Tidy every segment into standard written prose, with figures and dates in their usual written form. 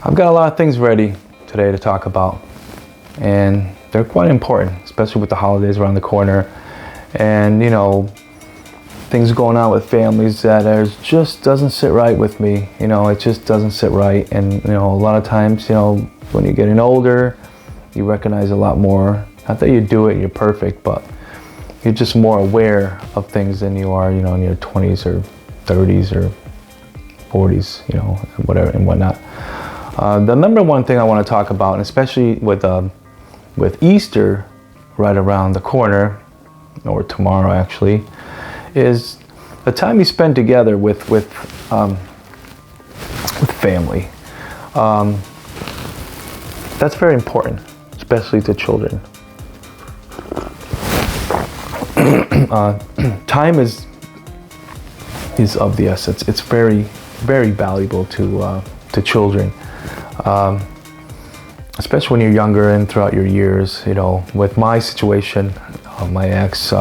I've got a lot of things ready today to talk about, and they're quite important, especially with the holidays around the corner, and things going on with families that just doesn't sit right with me. It just doesn't sit right, and a lot of times, when you're getting older, you recognize a lot more. Not that you do it, you're perfect, but you're just more aware of things than you are, in your 20s or 30s or 40s, whatever and whatnot. The number one thing I want to talk about, and especially with Easter right around the corner, or tomorrow actually, is the time you spend together with family. That's very important, especially to children. Time is of the essence. It's very, very valuable to children, especially when you're younger and throughout your years. With my situation, my ex,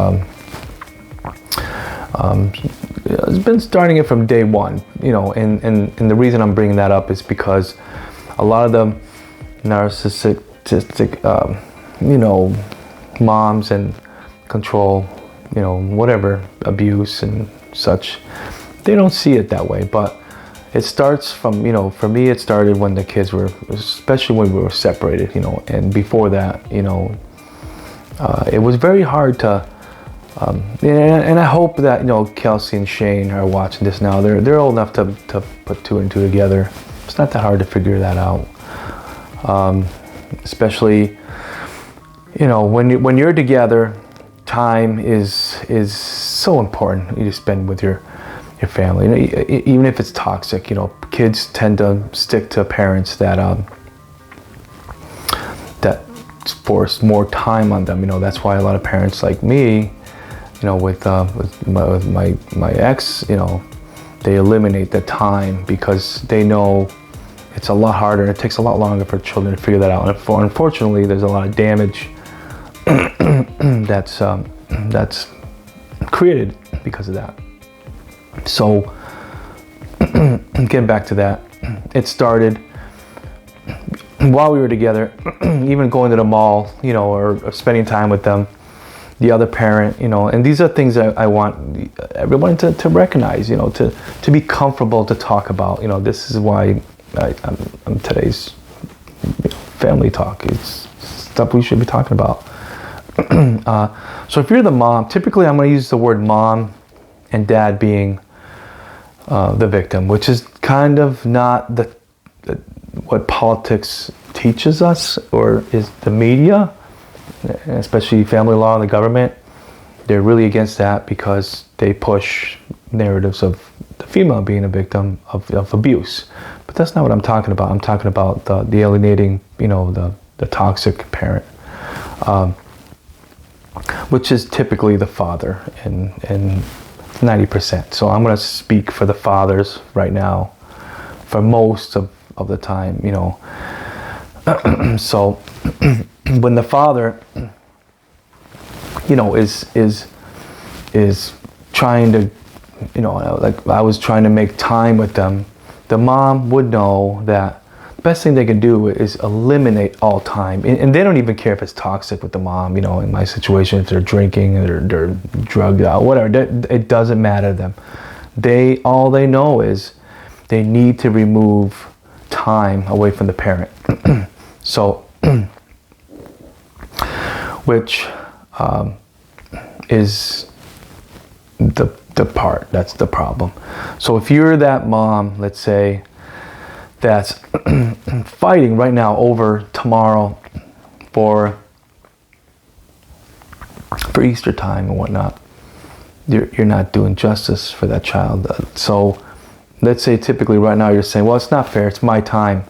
it's been starting it from day one. And the reason I'm bringing that up is because a lot of the narcissistic, moms and control, whatever, abuse and such, they don't see it that way. But it starts from, for me, it started when the kids were, especially when we were separated, and before that, it was very hard to, and I hope that, Kelsey and Shane are watching this now. They're old enough to put two and two together. It's not that hard to figure that out. Especially, when you're together, time is so important. You spend with your family. Even if it's toxic, kids tend to stick to parents that force more time on them. That's why a lot of parents like me, with my ex, they eliminate the time because they know it's a lot harder and it takes a lot longer for children to figure that out. And unfortunately, there's a lot of damage that's created because of that. So getting back to that, it started while we were together, even going to the mall, or spending time with them, the other parent, and these are things that I want everyone to recognize, to be comfortable to talk about. This is why I'm today's family talk. It's stuff we should be talking about. So if you're the mom, typically I'm going to use the word mom and dad being the victim, which is kind of not what politics teaches us, or is the media, especially family law and the government. They're really against that because they push narratives of the female being a victim of abuse. But that's not what I'm talking about. I'm talking about the alienating, the toxic parent, which is typically the father in 90%. So I'm going to speak for the fathers right now for most of the time, So when the father, is trying to, like I was trying to make time with them, the mom would know that the best thing they can do is eliminate all time. And they don't even care if it's toxic with the mom, in my situation, if they're drinking or they're drugged out, whatever, it doesn't matter to them. All they know is they need to remove time away from the parent. So, which is the part, that's the problem. So if you're that mom, let's say, that's fighting right now over tomorrow for Easter time and whatnot, you're not doing justice for that child. So let's say typically right now you're saying, well, it's not fair, it's my time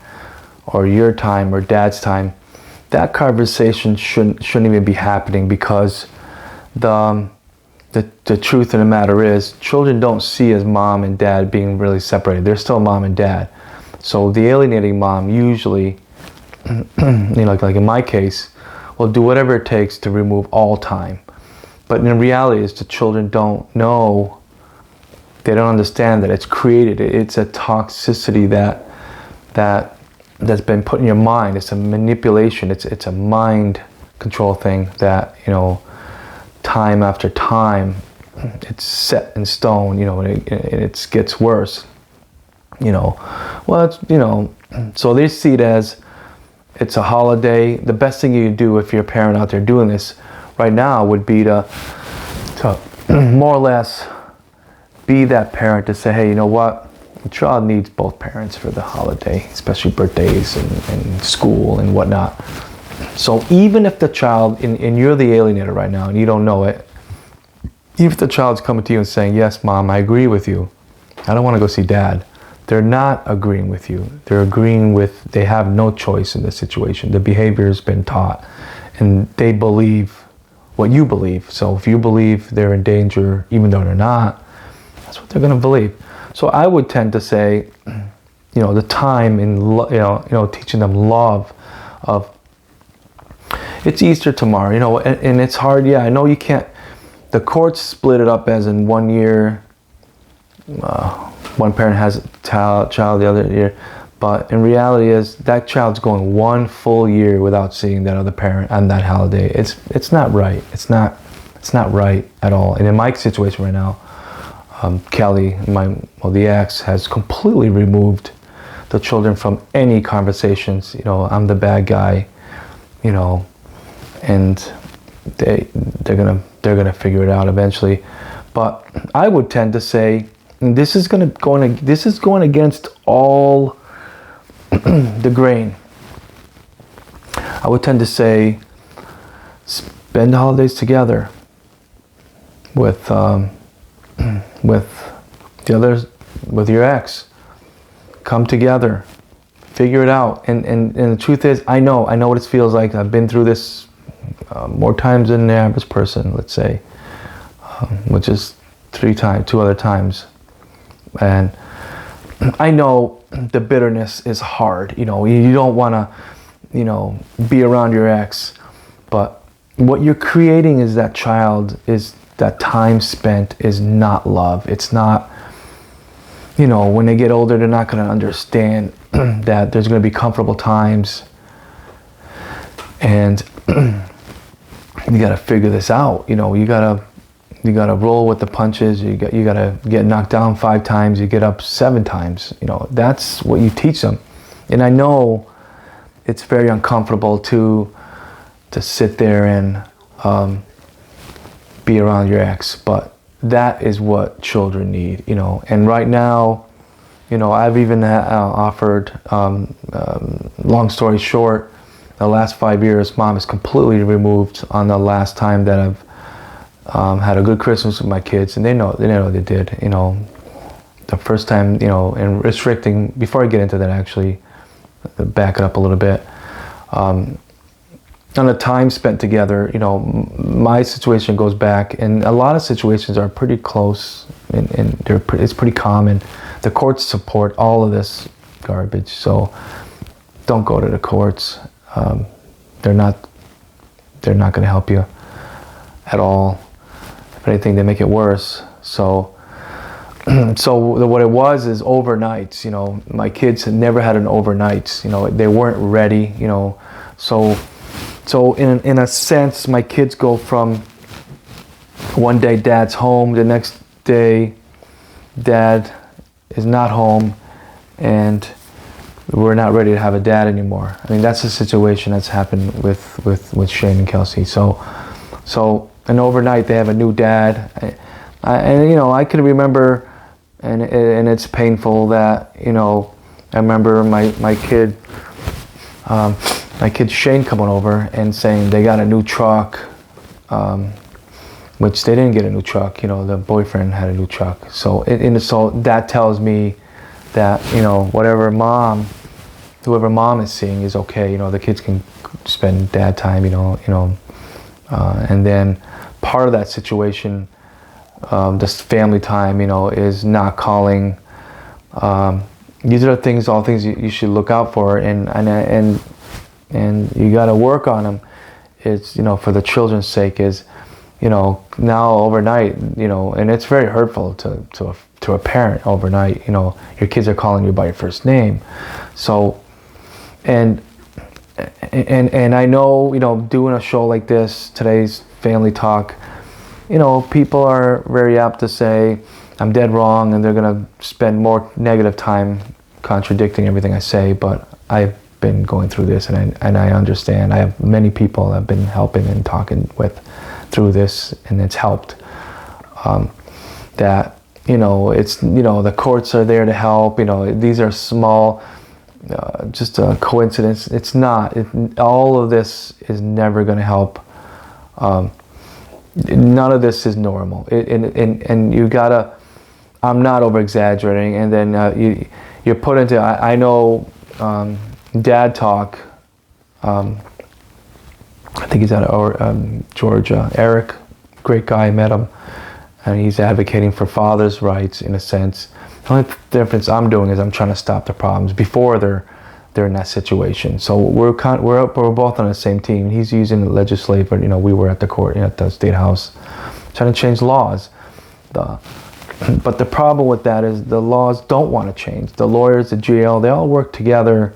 or your time or dad's time. That conversation shouldn't even be happening, because the truth of the matter is children don't see as mom and dad being really separated. They're still mom and dad. So the alienating mom usually, like in my case, will do whatever it takes to remove all time. But in reality, is the children don't know, they don't understand that it's created. It's a toxicity that that's been put in your mind. It's a manipulation. It's a mind control thing that, you know, time after time, it's set in stone, you know, and it gets worse, you know. Well, it's, you know, so they see it as it's a holiday. The best thing you can do if you're a parent out there doing this right now would be to more or less be that parent to say, hey, you know what? The child needs both parents for the holiday, especially birthdays and school and whatnot. So even if the child, and you're the alienator right now and you don't know it, even if the child's coming to you and saying, yes, mom, I agree with you. I don't want to go see dad. They're not agreeing with you. They're agreeing with, they have no choice in this situation. The behavior has been taught and they believe what you believe. So if you believe they're in danger, even though they're not, that's what they're going to believe. So I would tend to say, you know, the time in, you know, teaching them love of, it's Easter tomorrow, you know, and it's hard. Yeah, I know you can't, the courts split it up as in 1 year, one parent has a child the other year, but in reality is that child's going 1 full year without seeing that other parent on that holiday. It's not right. It's not right at all. And in my situation right now, Kelly, the ex, has completely removed the children from any conversations. You know, I'm the bad guy, you know, and they're gonna figure it out eventually. But I would tend to say this is going against all the grain. I would tend to say spend the holidays together with the others, with your ex. Come together, figure it out. And the truth is, I know what it feels like. I've been through this more times than the average person, let's say, which is 2 other times. And I know the bitterness is hard. You know, you don't want to, you know, be around your ex, but what you're creating is that time spent is not love. It's not, you know, when they get older, they're not going to understand that there's going to be comfortable times, and you got to figure this out. You know, you got to roll with the punches. You got to get knocked down 5 times. You get up 7 times. You know, that's what you teach them. And I know it's very uncomfortable to sit there and be around your ex, but that is what children need, you know. And right now, you know, I've even offered, long story short, the last 5 years, mom is completely removed on the last time that I've had a good Christmas with my kids, and they know they did, you know. The first time, you know, and restricting, before I get into that, actually, back it up a little bit, on the time spent together, you know, my situation goes back, and a lot of situations are pretty close, and it's pretty common. The courts support all of this garbage, so don't go to the courts. They're not going to help you at all. If anything, they make it worse. So what it was is overnights. You know, my kids had never had an overnight. You know, they weren't ready. You know, so in a sense, my kids go from one day dad's home, the next day dad is not home, and we're not ready to have a dad anymore. I mean, that's the situation that's happened with Shane and Kelsey. So and overnight they have a new dad, and you know, I can remember, and it's painful that, you know, I remember my kid Shane coming over and saying they got a new truck, which they didn't get a new truck. You know, the boyfriend had a new truck. So so that tells me that, you know, whoever mom is seeing is okay. You know, the kids can spend dad time. You know, and then part of that situation, this family time, you know, is not calling. These are all things you should look out for, and you got to work on them. It's, you know, for the children's sake, is, you know, now overnight, you know, and it's very hurtful to a parent overnight. You know, your kids are calling you by your first name. So And I know, doing a show like this, today's Family Talk, people are very apt to say I'm dead wrong, and they're gonna spend more negative time contradicting everything I say. But I've been going through this, and I understand. I have many people I've been helping and talking with through this, and it's helped. That it's the courts are there to help. These are small. Just a coincidence. It's not. All of this is never going to help. None of this is normal. And you gotta. I'm not over exaggerating. And then you're put into. I know Dad Talk. I think he's out of Georgia. Eric, great guy. I met him, and he's advocating for fathers' rights in a sense. The only difference I'm doing is I'm trying to stop the problems before they're in that situation. So we're both on the same team. He's using the legislature, but we were at the court, at the state house, trying to change laws. But the problem with that is the laws don't want to change. The lawyers, the jail, they all work together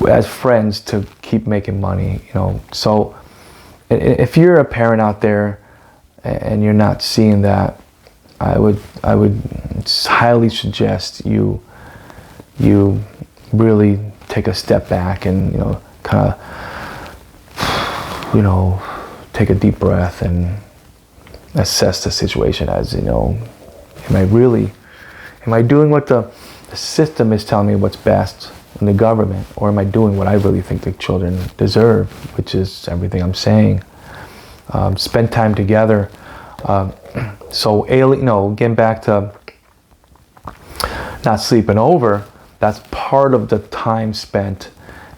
as friends to keep making money. So if you're a parent out there and you're not seeing that, I would highly suggest you really take a step back and kind of take a deep breath and assess the situation as am I doing what the system is telling me what's best in the government, or am I doing what I really think the children deserve, which is everything I'm saying. Spend time together. So getting back to not sleeping over, that's part of the time spent.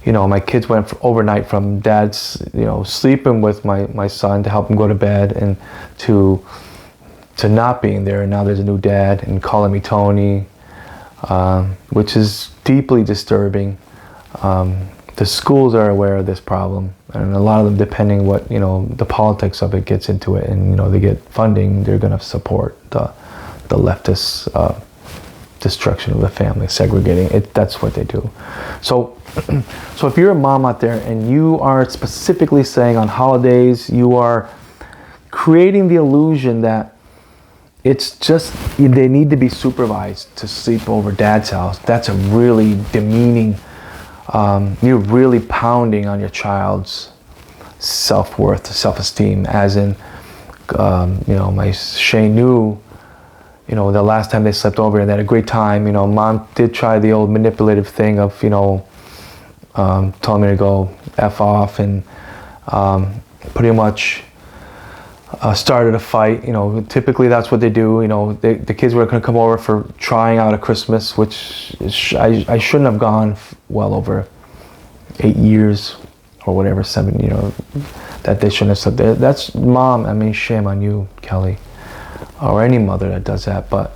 My kids went overnight from Dad's, sleeping with my son to help him go to bed, and to not being there. And now there's a new dad and calling me Tony, which is deeply disturbing. The schools are aware of this problem, and a lot of them, depending what the politics of it gets into it, and they get funding, they're going to support the leftist destruction of the family, segregating it. That's what they do. So if you're a mom out there and you are specifically saying on holidays, you are creating the illusion that it's just they need to be supervised to sleep over Dad's house, that's a really demeaning. You're really pounding on your child's self-worth, self-esteem, as in, my Shane knew, the last time they slept over and they had a great time. Mom did try the old manipulative thing of, told me to go F off, and pretty much started a fight. Typically that's what they do. The kids were going to come over for trying out a Christmas, which I shouldn't have gone well over 8 years or whatever, 7, that they shouldn't have slept there. That's Mom. Shame on you, Kelly, or any mother that does that. But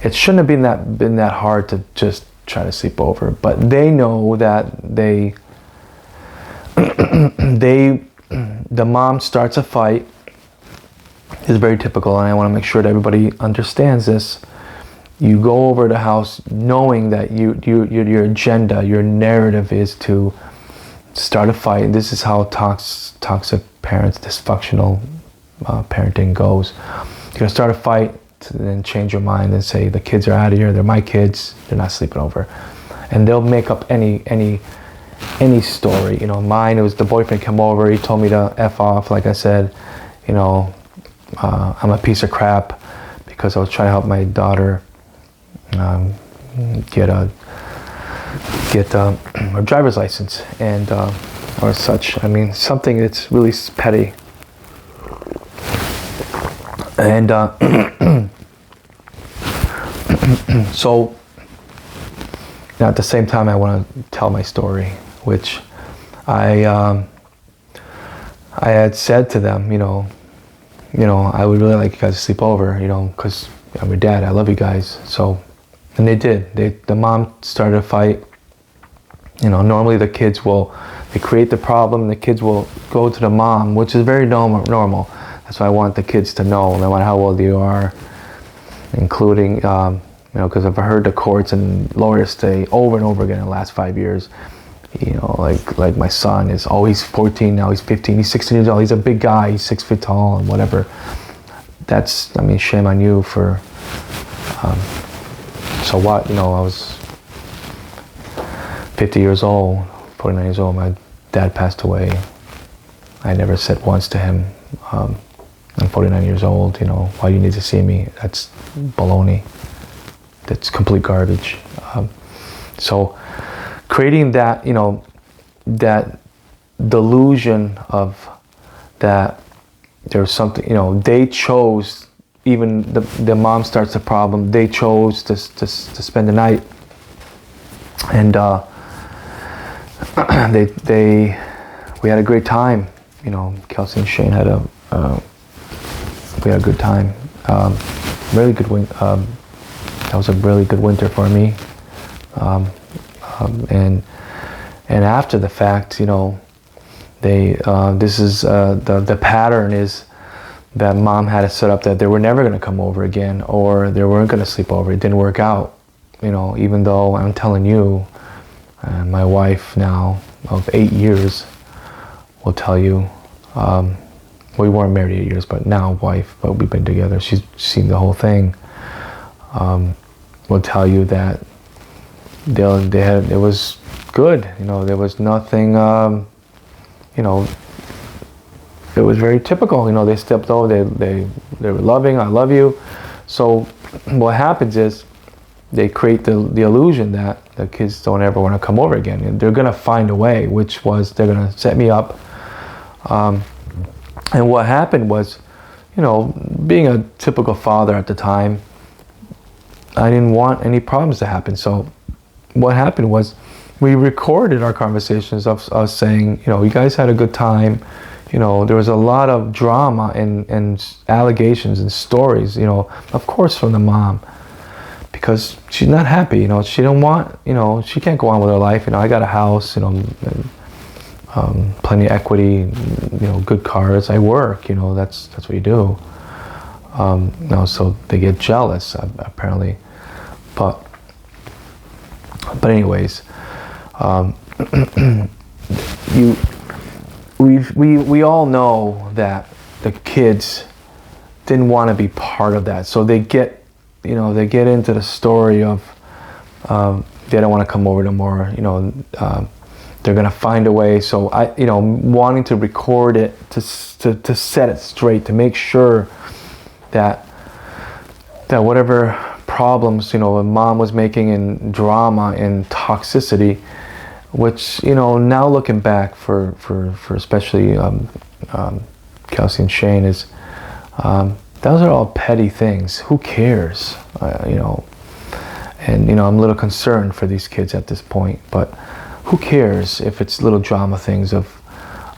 it shouldn't have been that hard to just try to sleep over. But they know that the mom starts a fight. Is very typical, and I want to make sure that everybody understands this. You go over the house knowing that your agenda, your narrative is to start a fight. This is how toxic parents, dysfunctional parenting goes. You're gonna start a fight, to then change your mind and say the kids are out of here. They're my kids. They're not sleeping over, and they'll make up any story. Mine, it was the boyfriend came over. He told me to F off. Like I said, I'm a piece of crap because I was trying to help my daughter get a driver's license, and or such. Something that's really petty. And so at the same time, I want to tell my story, which I had said to them, I would really like you guys to sleep over, because I'm your dad. I love you guys. So, and they did. The mom started a fight. Normally the kids they create the problem. The kids will go to the mom, which is very normal. That's why I want the kids to know, no matter how old you are, including, You know, because I've heard the courts and lawyers say over and over again in the last 5 years, you know, like my son is, oh, he's 14 now, he's 15, he's 16 years old, he's a big guy, he's 6 feet tall and whatever. That's, I mean, shame on you for, so what, you know, I was 50 years old, 49 years old, my dad passed away. I never said once to him, I'm 49 years old, you know, why do you need to see me? That's baloney. That's complete garbage. So creating that, you know, that delusion of that there's something, you know, they chose, even the mom starts the problem, they chose to spend the night. And we had a great time, you know, Kelsey and Shane had we had a good time. Really good that was a really good winter for me. And after the fact, you know, this is the pattern is that mom had it set up that they were never going to come over again, or they weren't going to sleep over. It didn't work out, you know, even though I'm telling you, my wife now of 8 years will tell you, we weren't married 8 years, but now wife, but we've been together. She's seen the whole thing. Will tell you that it was good. You know, there was nothing. You know, it was very typical. You know, they stepped over. They were loving. I love you. So what happens is they create the illusion that the kids don't ever want to come over again, and they're gonna find a way. Which was they're gonna set me up. And what happened was, you know, being a typical father at the time, I didn't want any problems to happen. So what happened was we recorded our conversations of us saying, you know, you guys had a good time. You know, there was a lot of drama and allegations and stories, you know, of course from the mom, because she's not happy, you know, she don't want, you know, she can't go on with her life. You know, I got a house, you know, and, plenty of equity, you know, good cars. I work, you know, that's what you do. You know, so they get jealous apparently. But anyways, we all know that the kids didn't want to be part of that, so they get into the story of they don't want to come over no more. You know, they're gonna find a way. So you know, wanting to record it to set it straight, to make sure that whatever problems, you know, mom was making in drama and toxicity, which, you know, now looking back for especially Kelsey and Shane, is those are all petty things. Who cares? You know, and, you know, I'm a little concerned for these kids at this point, but who cares if it's little drama things of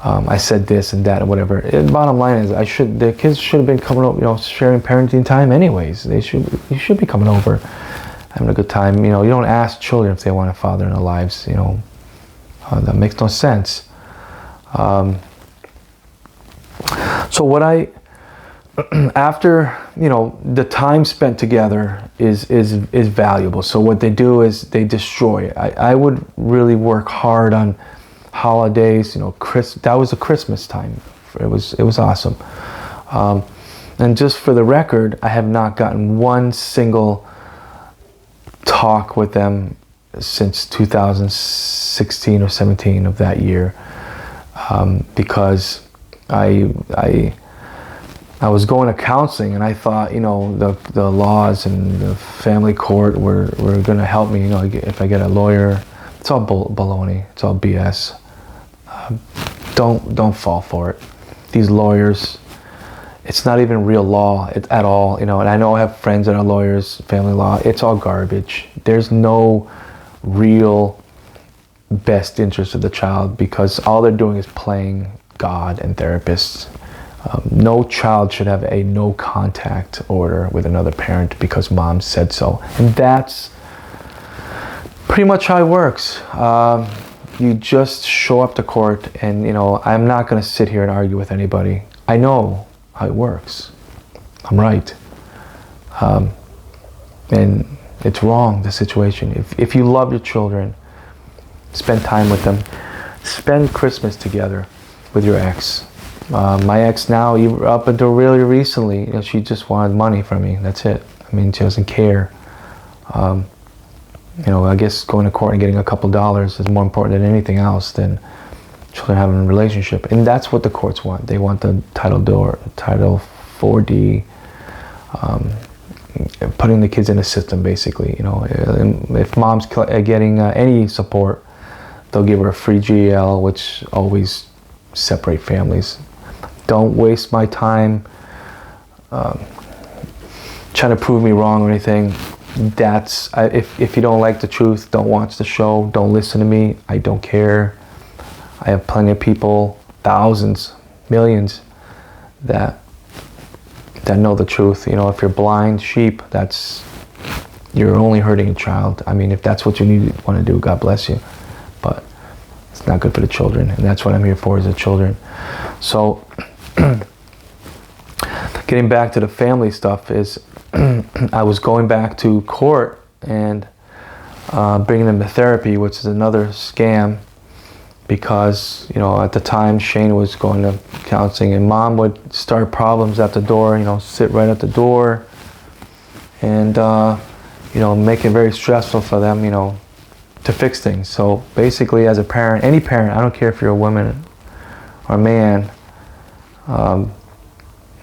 I said this and that and whatever. And bottom line is, the kids should have been coming over, you know, sharing parenting time anyways. You should be coming over, having a good time. You know, you don't ask children if they want a father in their lives, you know. That makes no sense. So what after, you know, the time spent together is valuable. So what they do is they destroy it. I would really work hard on holidays, you know, that was a Christmas time. It was awesome. And just for the record, I have not gotten one single talk with them since 2016 or 17 of that year, because I was going to counseling, and I thought, you know, the laws and the family court were going to help me. You know, if I get a lawyer. It's all baloney. It's all BS. Don't fall for it. These lawyers, it's not even real law at all. You know, and I know I have friends that are lawyers, family law. It's all garbage. There's no real best interest of the child, because all they're doing is playing God and therapists. No child should have a no contact order with another parent because mom said so. And that's pretty much how it works. You just show up to court, and, you know, I'm not going to sit here and argue with anybody. I know how it works. I'm right. And It's wrong, the situation. If you love your children, spend time with them. Spend Christmas together with your ex. My ex now, up until really recently, you know, she just wanted money from me. That's it. I mean, she doesn't care. You know, I guess going to court and getting a couple dollars is more important than anything else than children having a relationship. And that's what the courts want. They want the Title 4D, putting the kids in a system, basically. You know, if mom's getting any support, they'll give her a free GL, which always separate families. Don't waste my time trying to prove me wrong or anything. If you don't like the truth, don't watch the show, don't listen to me. I don't care. I have plenty of people, thousands, millions, that know the truth. You know, if you're blind sheep, you're only hurting a child. I mean, if that's what you want to do, God bless you. But it's not good for the children, and that's what I'm here for, is the children. So, getting back to the family stuff is, I was going back to court and bringing them to therapy, which is another scam, because, you know, at the time Shane was going to counseling, and mom would start problems at the door, you know, sit right at the door, and you know, make it very stressful for them, you know, to fix things. So basically, as a parent, any parent, I don't care if you're a woman or a man, and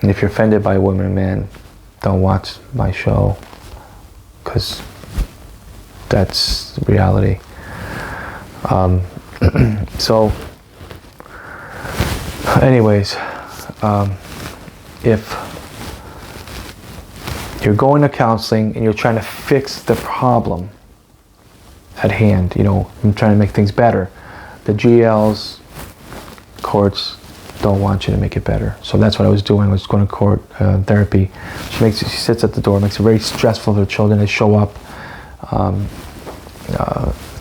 if you're offended by a woman or man, don't watch my show, because that's reality. So anyways, if you're going to counseling and you're trying to fix the problem at hand, you know, I'm trying to make things better, the GLs, courts don't want you to make it better. So that's what I was doing. I was going to court therapy. She sits at the door, makes it very stressful for the children. They show up.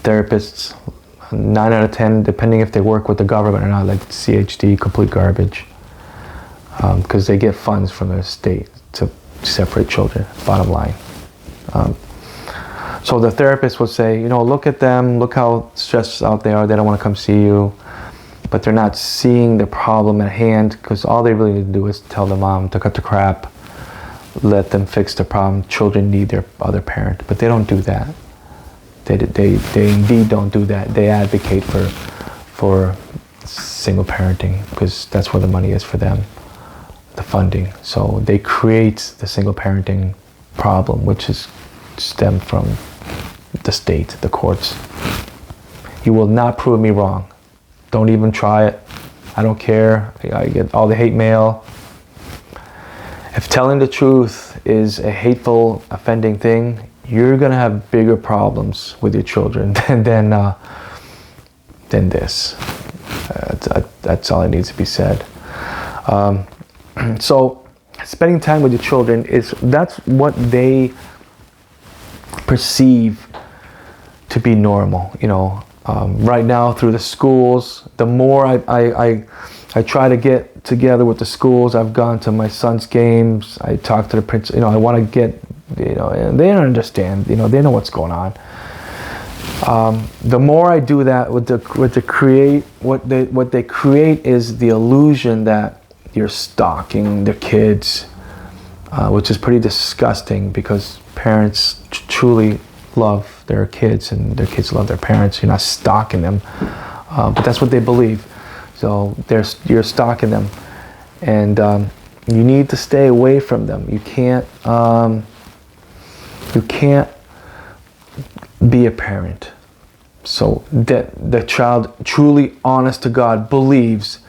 Therapists, 9 out of 10, depending if they work with the government or not, like CHD, complete garbage, because they get funds from the state to separate children, bottom line. So the therapist will say, you know, look at them, look how stressed out they are, they don't want to come see you, but they're not seeing the problem at hand, because all they really need to do is tell the mom to cut the crap, let them fix the problem. Children need their other parent, but they don't do that. They indeed don't do that. They advocate for single parenting, because that's where the money is for them, the funding. So they create the single parenting problem, which is stemmed from the state, the courts. You will not prove me wrong. Don't even try it. I don't care. I get all the hate mail. If telling the truth is a hateful, offending thing, you're gonna have bigger problems with your children than this. That's all that needs to be said. So, spending time with your children that's what they perceive to be normal. You know, right now through the schools, the more I try to get together with the schools. I've gone to my son's games. I talk to the principal. You know, I want to get. You know, and they don't understand. You know, they know what's going on. The more I do that, what they create is the illusion that you're stalking their kids, which is pretty disgusting, because parents truly love their kids and their kids love their parents. You're not stalking them, but that's what they believe. So you're stalking them, and you need to stay away from them. You can't be a parent. So that the child, truly honest to God, believes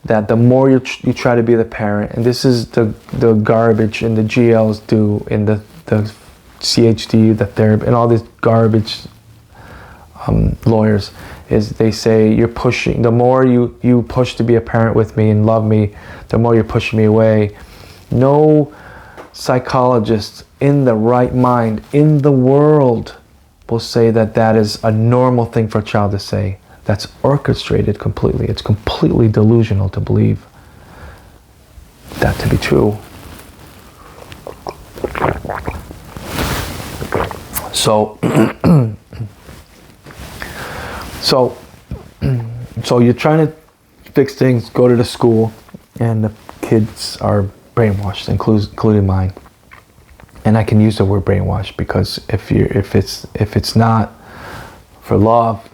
that the more you try to be the parent, and this is the garbage and the GLs do in the CHD, the therapy, and all these garbage lawyers, is they say you're pushing, the more you push to be a parent with me and love me, the more you're pushing me away. No psychologist in the right mind in the world will say that is a normal thing for a child to say. That's orchestrated completely. It's completely delusional to believe that to be true. So, so, so you're trying to fix things, go to the school, and the kids are brainwashed, including mine. And I can use the word brainwashed because if it's not for love,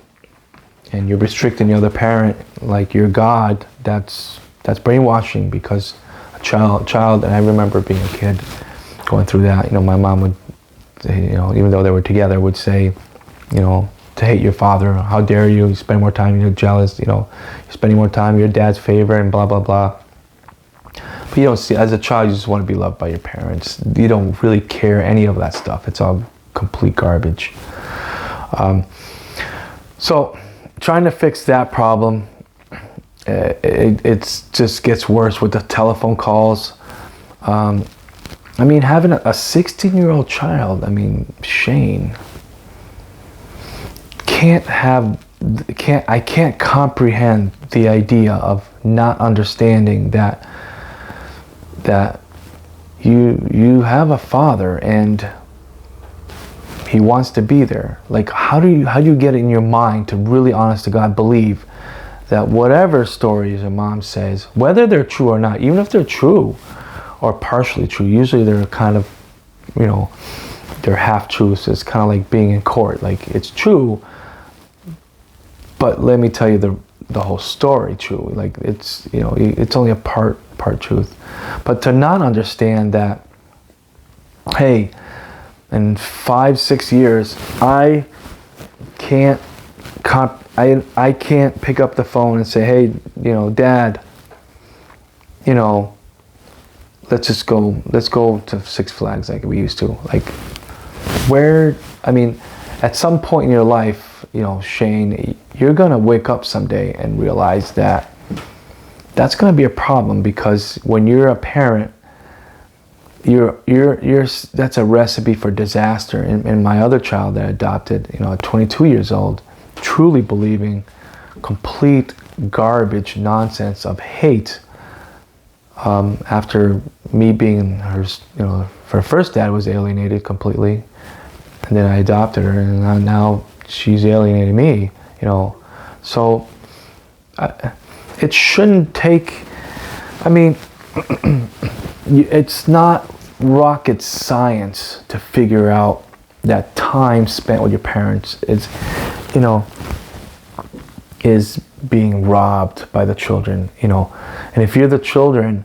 and you're restricting the other parent like you're God, that's brainwashing. Because a child, and I remember being a kid going through that. You know, my mom would, you know, even though they were together, would say, you know, to hate your father. How dare you? You spend more time. You're jealous. You know, you're spending more time. You're dad's favorite, and blah blah blah. But you don't see, as a child, you just want to be loved by your parents. You don't really care any of that stuff. It's all complete garbage. So trying to fix that problem, it just gets worse with the telephone calls. I mean, having a 16-year-old child, I mean, Shane, I can't comprehend the idea of not understanding that you have a father and he wants to be there. Like, how do you get in your mind to really, honest to God, believe that whatever stories your mom says, whether they're true or not, even if they're true or partially true, usually they're kind of, you know, they're half truths. It's kind of like being in court. Like, it's true, but let me tell you the whole story true. Like, it's, you know, it's only a part truth. But to not understand that, hey, in 5-6 years, I can't pick up the phone and say, hey, you know, Dad, you know, let's go to Six Flags like we used to. Like, where, I mean, at some point in your life, you know, Shane, you're gonna wake up someday and realize that that's gonna be a problem, because when you're a parent, you're that's a recipe for disaster. And my other child that I adopted, you know, at 22 years old, truly believing complete garbage nonsense of hate, after me being her, you know, her first dad was alienated completely, and then I adopted her, and now she's alienating me, you know. So it shouldn't take, I mean, it's not rocket science to figure out that time spent with your parents is, you know, is being robbed by the children, you know. And if you're the children,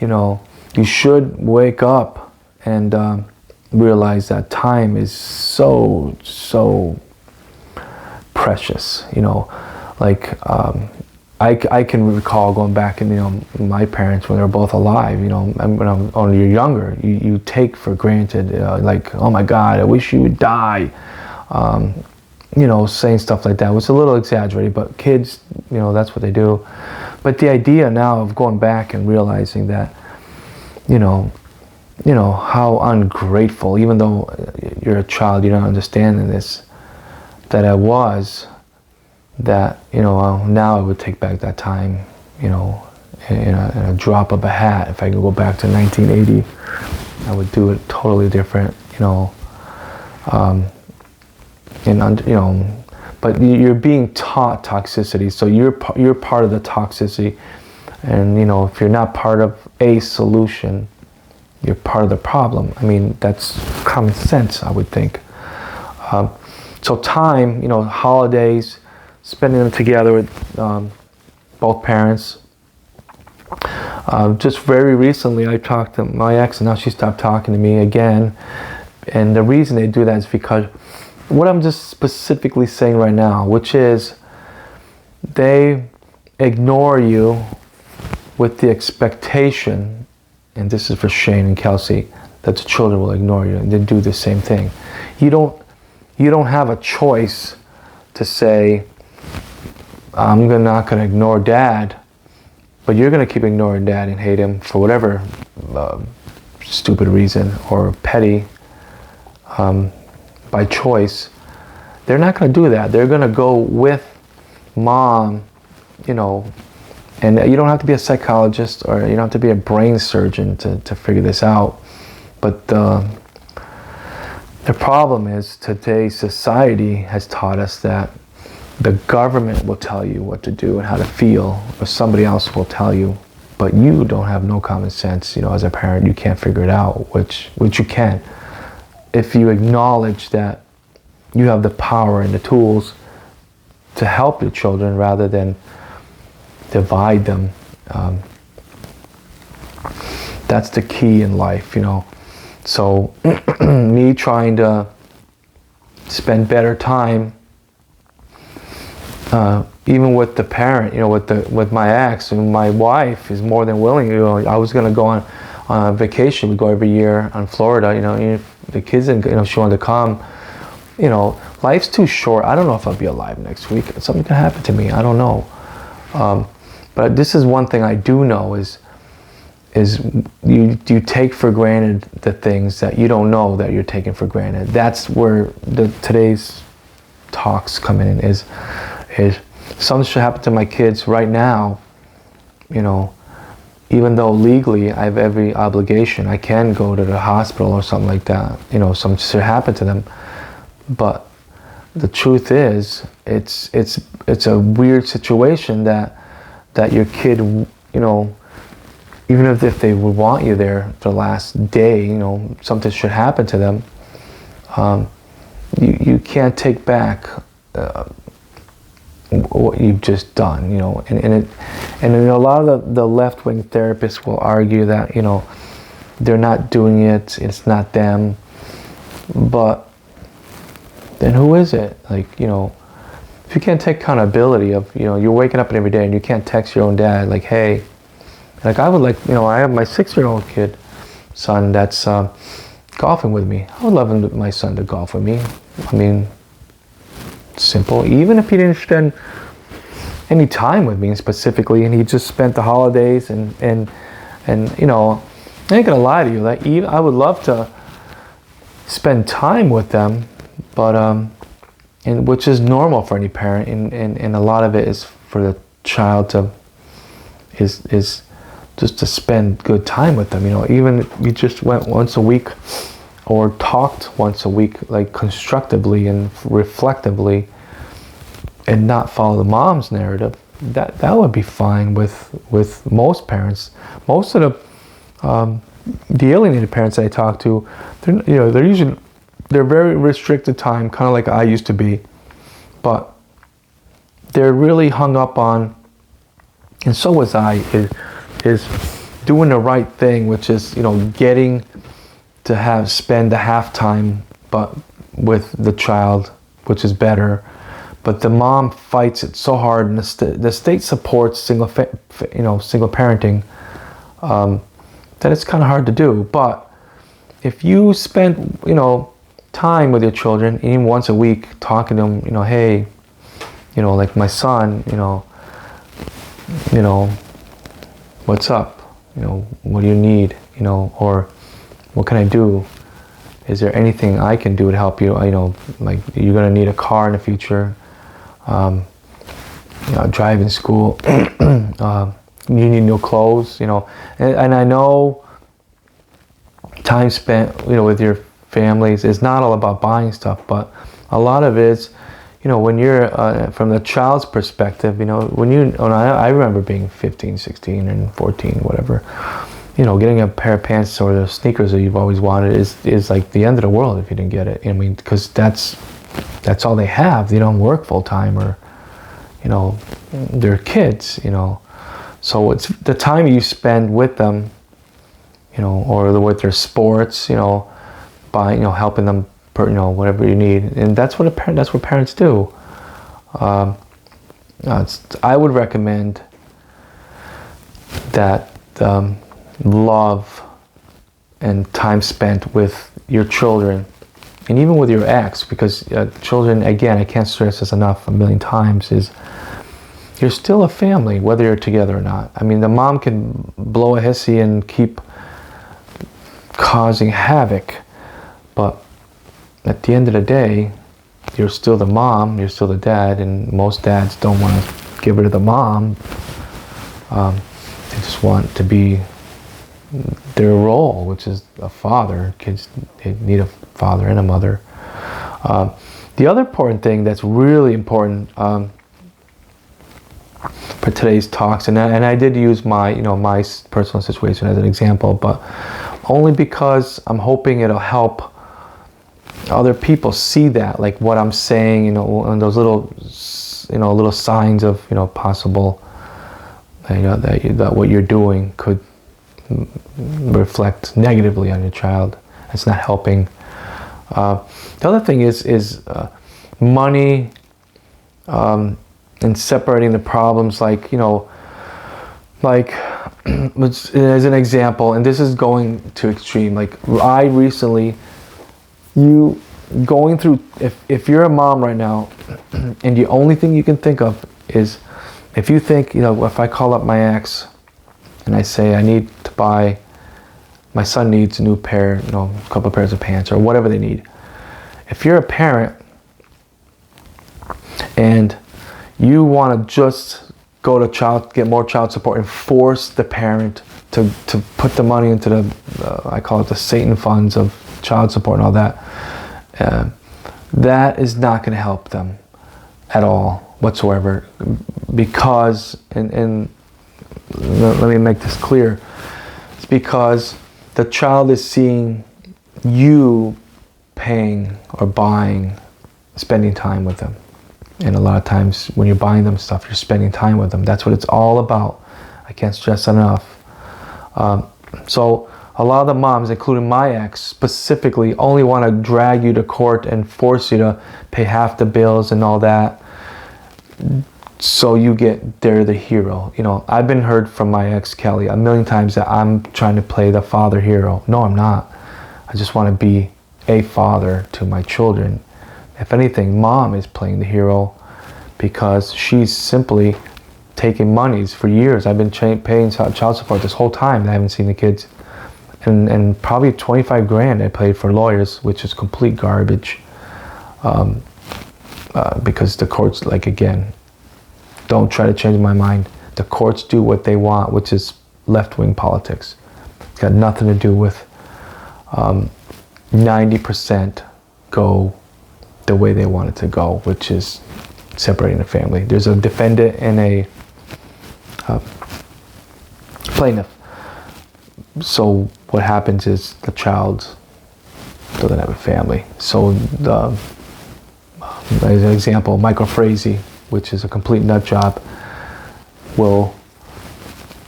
you know, you should wake up and realize that time is so precious, you know. Like, I can recall going back and, you know, my parents when they were both alive, you know, when you're younger, you take for granted, like, oh my God, I wish you would die. You know, saying stuff like that was a little exaggerated, but kids, you know, that's what they do. But the idea now of going back and realizing that, you know, how ungrateful, even though you're a child, you're not understanding this, that I was, that, you know, now I would take back that time, you know, in a drop of a hat. If I could go back to 1980, I would do it totally different, you know. And you know, but you're being taught toxicity, so you're part of the toxicity, and, you know, if you're not part of a solution, you're part of the problem. I mean, that's common sense, I would think. So time, you know, holidays, spending them together with both parents. Just very recently, I talked to my ex, and now she stopped talking to me again. And the reason they do that is because what I'm just specifically saying right now, which is they ignore you with the expectation, and this is for Shane and Kelsey, that the children will ignore you, and they do the same thing. You don't have a choice to say, I'm not going to ignore Dad, but you're going to keep ignoring Dad and hate him for whatever stupid reason or petty by choice. They're not going to do that. They're going to go with Mom, you know, and you don't have to be a psychologist or you don't have to be a brain surgeon to figure this out. But The problem is today's society has taught us that the government will tell you what to do and how to feel, or somebody else will tell you, but you don't have no common sense. As a parent, you can't figure it out, which you can. If you acknowledge that you have the power and the tools to help your children rather than divide them. That's the key in life, So me trying to spend better time, even with the parent, with my ex, and my wife is more than willing. I was gonna go on a vacation. We go every year on Florida. The kids, and she wanted to come. Life's too short. I don't know if I'll be alive next week. Something can happen to me. I don't know. But this is one thing I do know is you take for granted the things that you don't know that you're taking for granted. That's where today's talks come in. Is something should happen to my kids right now. Even though legally I have every obligation, I can go to the hospital or something like that. Something should happen to them. But the truth is, it's a weird situation that your kid, even if they would want you there the last day, something should happen to them. You can't take back what you've just done, and a lot of the left-wing therapists will argue that they're not doing it, it's not them, but then who is it? If you can't take accountability of, you're waking up every day and you can't text your own dad, hey, I would I have my 6-year-old son that's golfing with me. I would love my son to golf with me. Simple. Even if he didn't spend any time with me specifically, and he just spent the holidays and I ain't gonna lie to you, I would love to spend time with them, but and which is normal for any parent, and a lot of it is for the child to is just to spend good time with them. Even if you just went once a week or talked once a week, constructively and reflectively, and not follow the mom's narrative, that would be fine with most parents. Most of the alienated parents I talk to, they're very restricted time, kind of like I used to be, but they're really hung up on, and so was I, is doing the right thing, which is getting to spend the halftime but with the child, which is better. But the mom fights it so hard, and the state supports single parenting, that it's kind of hard to do. But if you spend time with your children, even once a week, talking to them, hey, like my son, what's up? What do you need? Or what can I do? Is there anything I can do to help you? You're gonna need a car in the future. Driving school. You need new clothes. And I know time spent, with your families is not all about buying stuff, but a lot of it is, when you're from the child's perspective, I remember being 15, 16 and 14, whatever, getting a pair of pants or the sneakers that you've always wanted is like the end of the world if you didn't get it. Because that's all they have. They don't work full time, or they're kids, so it's the time you spend with them, or with their sports, by helping them, whatever you need, and that's what parents do. I would recommend that love and time spent with your children, and even with your ex, because children, again, I can't stress this enough a million times, is you're still a family whether you're together or not. The mom can blow a hissy and keep causing havoc, but at the end of the day, you're still the mom, you're still the dad, and most dads don't want to give rid of the mom. They just want to be their role, which is a father. Kids, they need a father and a mother. The other important thing that's really important for today's talks, and I did use my my personal situation as an example, but only because I'm hoping it'll help other people see that, like what I'm saying, and those little little signs of possible that what you're doing could reflect negatively on your child. It's not helping. The other thing is money and separating the problems, like as an example, and this is going to extreme, like I recently, going through, if you're a mom right now and the only thing you can think of is, if you think, if I call up my ex and I say I need to buy, my son needs a new pair, a couple of pairs of pants or whatever they need. If you're a parent and you want to just go to get more child support and force the parent to put the money into the, I call it the Satan funds of child support and all that, that is not going to help them at all whatsoever, because, and let me make this clear, it's because the child is seeing you paying or buying, spending time with them. And a lot of times when you're buying them stuff, you're spending time with them. That's what it's all about. I can't stress enough. So a lot of the moms, including my ex specifically, only want to drag you to court and force you to pay half the bills and all that, so they're the hero. I've been heard from my ex, Kelly, a million times that I'm trying to play the father hero. No, I'm not. I just want to be a father to my children. If anything, mom is playing the hero because she's simply taking monies for years. I've been paying child support this whole time and I haven't seen the kids. And probably 25 grand I paid for lawyers, which is complete garbage. Because the courts, like, again, don't try to change my mind. The courts do what they want, which is left-wing politics. It's got nothing to do with 90% go the way they want it to go, which is separating the family. There's a defendant and a plaintiff. So what happens is the child doesn't have a family. So as an example, Michael Frazee, which is a complete nut job, will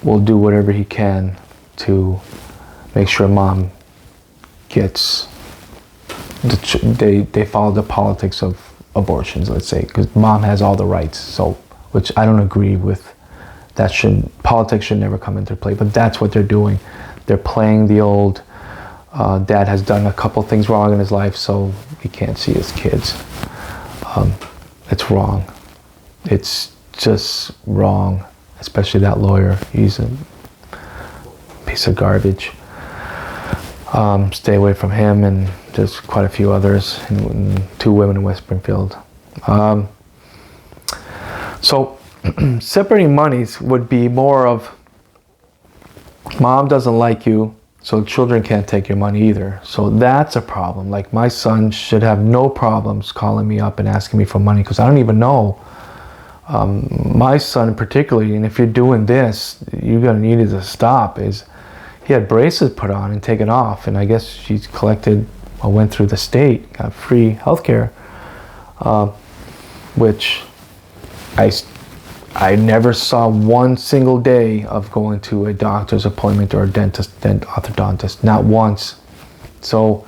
do whatever he can to make sure mom gets, they follow the politics of abortions, let's say, because mom has all the rights. So, which I don't agree with. Politics should never come into play, but that's what they're doing. They're playing the old, dad has done a couple things wrong in his life, so he can't see his kids. It's wrong. It's just wrong, especially that lawyer. He's a piece of garbage. Stay away from him, and there's quite a few others, and 2 women in West Springfield. So separating monies would be more of, mom doesn't like you, so children can't take your money either. So that's a problem. Like, my son should have no problems calling me up and asking me for money, because I don't even know. My son particularly, and if you're doing this, you're going to need it to stop, is he had braces put on and taken off, and I guess she's collected, or went through the state, got free health care, which I never saw one single day of going to a doctor's appointment or a dentist, orthodontist, not once. So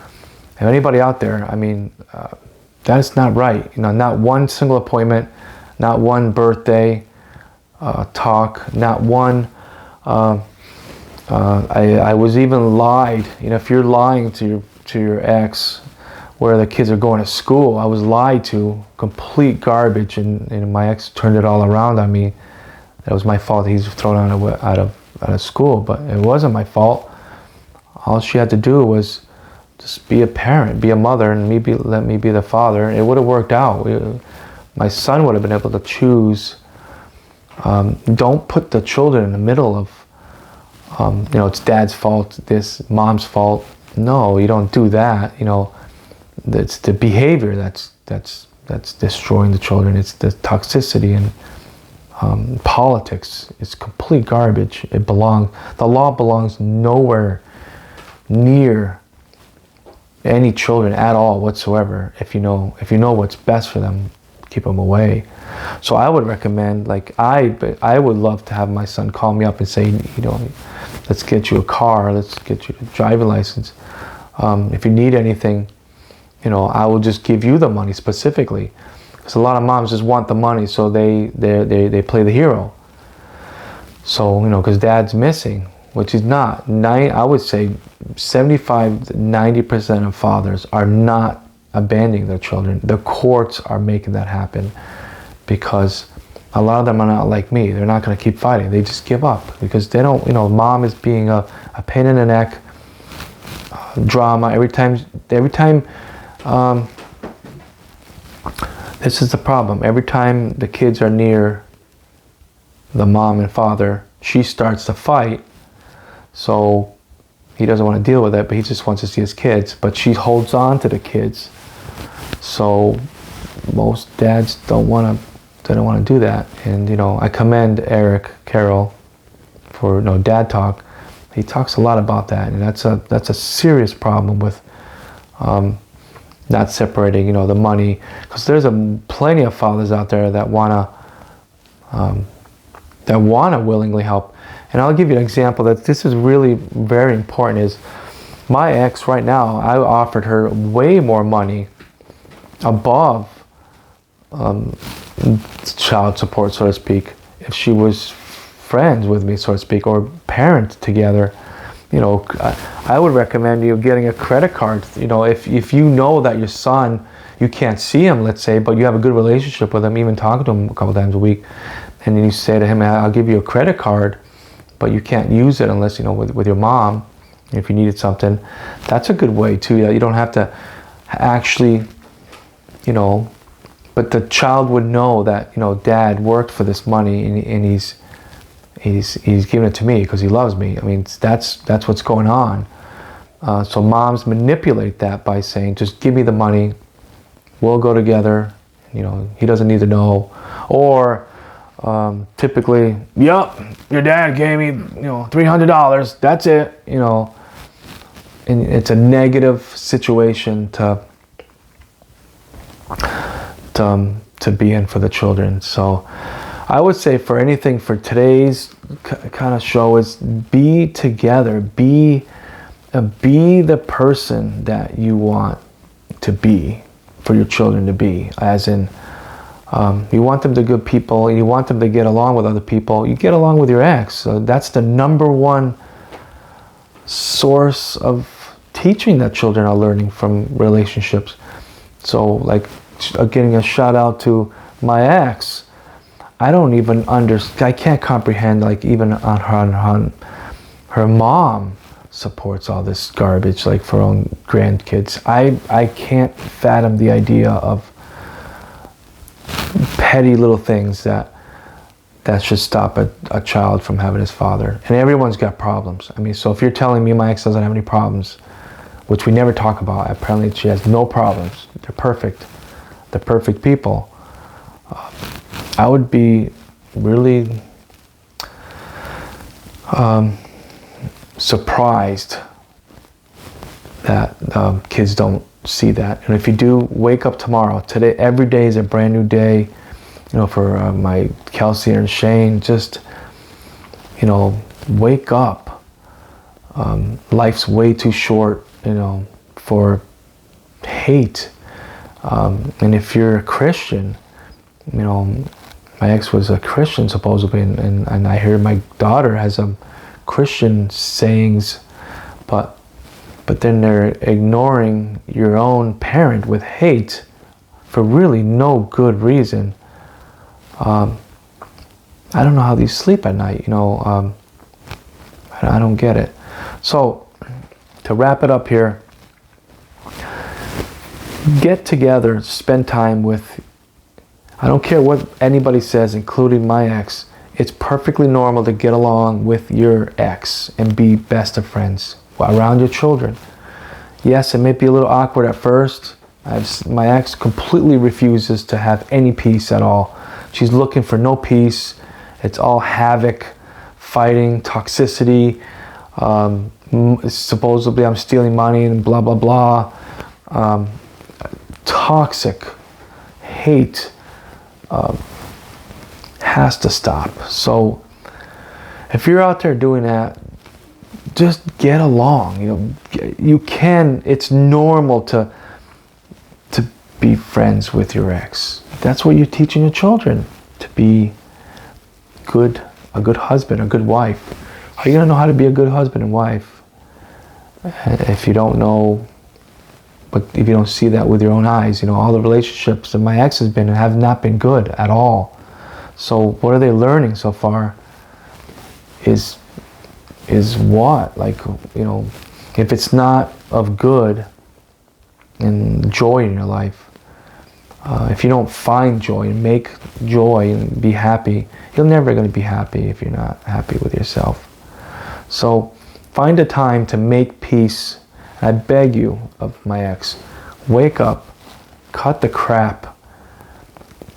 if anybody out there, I mean, that's not right. Not one single appointment, not one birthday talk, not one. I was even lied. If you're lying to your ex, where the kids are going to school, I was lied to, complete garbage, and my ex turned it all around on me. That was my fault. He's thrown out of school, but it wasn't my fault. All she had to do was just be a parent, be a mother, and let me be the father. It would have worked out. My son would have been able to choose. Don't put the children in the middle It's dad's fault, this mom's fault. No, you don't do that. It's the behavior that's destroying the children. It's the toxicity and politics. It's complete garbage. The law belongs nowhere near any children at all whatsoever. If you know what's best for them, keep them away. So I would recommend, I would love to have my son call me up and say, let's get you a car, let's get you a driving license. If you need anything, I will just give you the money specifically. Because a lot of moms just want the money, so they play the hero. So, because dad's missing, which is not. I would say 75 to 90% of fathers are not abandoning their children. The courts are making that happen because a lot of them are not like me. They're not going to keep fighting. They just give up because they don't, mom is being a pain in the neck, drama every time. This is the problem. Every time the kids are near the mom and father, she starts to fight. So he doesn't want to deal with it, but he just wants to see his kids. But she holds on to the kids. So most dads don't want to do that. And I commend Eric Carroll for Dad Talk. He talks a lot about that, and that's a serious problem with not separating the money, because there's plenty of fathers out there that wanna willingly help. And I'll give you an example that this is really very important. Is my ex right now, I offered her way more money above child support, so to speak, if she was friends with me, so to speak, or parent together. I would recommend you getting a credit card. If you know that your son, you can't see him, let's say, but you have a good relationship with him, even talking to him a couple times a week, and then you say to him, I'll give you a credit card, but you can't use it unless, with your mom, if you needed something. That's a good way too. You don't have to actually, but the child would know that, dad worked for this money and he's giving it to me because he loves me. I mean, that's what's going on. So moms manipulate that by saying, just give me the money, we'll go together, he doesn't need to know. Or typically, yep, your dad gave me, $300, that's it, and it's a negative situation to be in for the children. So I would say for anything for today's kind of show is be together, be the person that you want to be for your children to be, as in you want them to be good people, you want them to get along with other people, you get along with your ex. So that's the number one source of teaching that children are learning from relationships. So getting a shout out to my ex, I don't even I can't comprehend, even on her mom supports all this garbage, for her own grandkids. I can't fathom the idea of petty little things that should stop a child from having his father. And everyone's got problems. I mean, so if you're telling me my ex doesn't have any problems, which we never talk about, apparently she has no problems. They're perfect. They're perfect people. I would be really surprised that kids don't see that. And if you do, wake up tomorrow. Today, every day is a brand new day. For my Kelsey and Shane, just wake up. Life's way too short, for hate. And if you're a Christian, my ex was a Christian supposedly, and I hear my daughter has some Christian sayings, but then they're ignoring your own parent with hate for really no good reason. I don't know how these sleep at night, I don't get it. So to wrap it up here, get together, spend time with, I don't care what anybody says, including my ex, It's perfectly normal to get along with your ex and be best of friends around your children. Yes, it may be a little awkward at first. My ex completely refuses to have any peace at all. She's looking for no peace. It's all havoc, fighting, toxicity. Supposedly I'm stealing money and blah, blah, blah. Toxic hate has to stop. So if you're out there doing that, just get along. You can. It's normal to be friends with your ex. That's what you're teaching your children, to be a good husband, a good wife. How are you gonna know how to be a good husband and wife if you don't know? But if you don't see that with your own eyes, all the relationships that my ex has been in have not been good at all. So what are they learning so far? Is what? If it's not of good and joy in your life, if you don't find joy and make joy and be happy, you're never going to be happy if you're not happy with yourself. So find a time to make peace. I beg you, of my ex, wake up, cut the crap,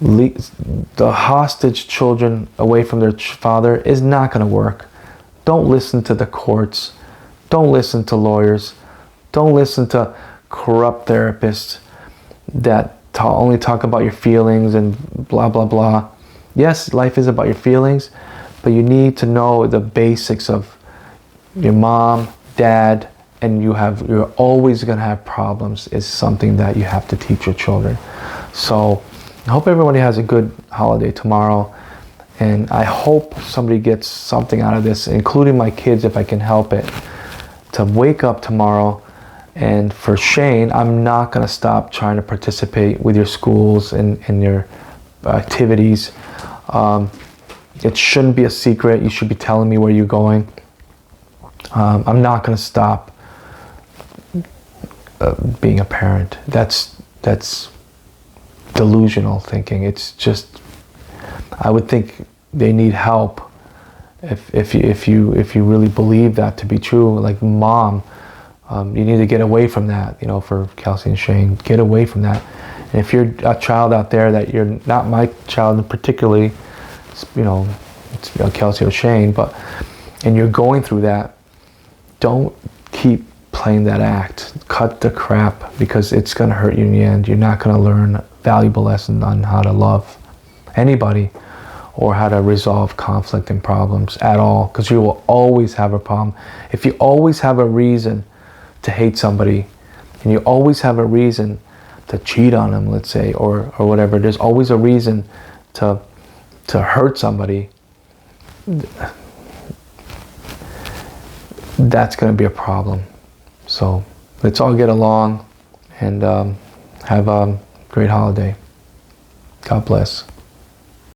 the hostage children away from their father is not going to work. Don't listen to the courts. Don't listen to lawyers. Don't listen to corrupt therapists that only talk about your feelings and blah, blah, blah. Yes, life is about your feelings, but you need to know the basics of your mom, dad, and you're always going to have problems is something that you have to teach your children. So I hope everybody has a good holiday tomorrow. And I hope somebody gets something out of this, including my kids, if I can help it, to wake up tomorrow. And for Shane, I'm not going to stop trying to participate with your schools and your activities. It shouldn't be a secret. You should be telling me where you're going. I'm not going to stop being a parent. That's delusional thinking. It's just, I would think they need help if you really believe that to be true. Like mom, you need to get away from that. For Kelsey and Shane, get away from that. And if you're a child out there that you're not my child particularly, it's Kelsey or Shane, and you're going through that, don't keep playing that act. Cut the crap, because it's going to hurt you in the end. You're not going to learn valuable lessons on how to love anybody or how to resolve conflict and problems at all, because you will always have a problem. If you always have a reason to hate somebody, and you always have a reason to cheat on them, let's say, or whatever, there's always a reason to hurt somebody, that's going to be a problem. So let's all get along and have a great holiday. God bless.